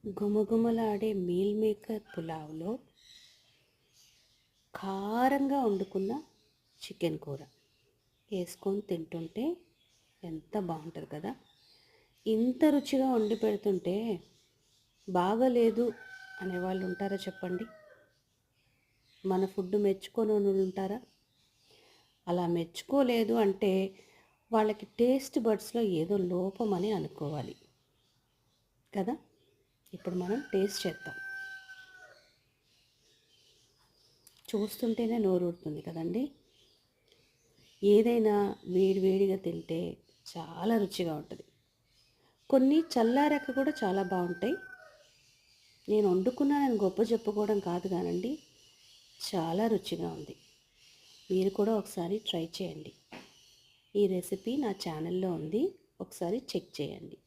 గుమగుమలాడే meal maker పులావ్లో కారంగా వండుకున్న చికెన్ కూర వేసుకొని తింటుంటే ఎంత బాగుంటుంది కదా. ఇంత రుచిగా వండి పెడుతుంటే బాగలేదు అనేవాళ్ళు ఉంటారా చెప్పండి? మన ఫుడ్ మెచ్చుకొని ఉంటారా? అలా మెచ్చుకోలేదు అంటే వాళ్ళకి టేస్ట్ బడ్స్లో ఏదో లోపం అని అనుకోవాలి కదా. ఇప్పుడు మనం టేస్ట్ చేద్దాం. చూస్తుంటేనే నోరూరుతుంది కదండి. ఏదైనా వేడివేడిగా తింటే చాలా రుచిగా ఉంటుంది. కొన్ని చల్లారాక కూడా చాలా బాగుంటాయి. నేను వండుకున్నానని గొప్ప చెప్పుకోవడం కాదు కానండి, చాలా రుచిగా ఉంది. మీరు కూడా ఒకసారి ట్రై చేయండి. ఈ రెసిపీ నా ఛానల్లో ఉంది, ఒకసారి చెక్ చేయండి.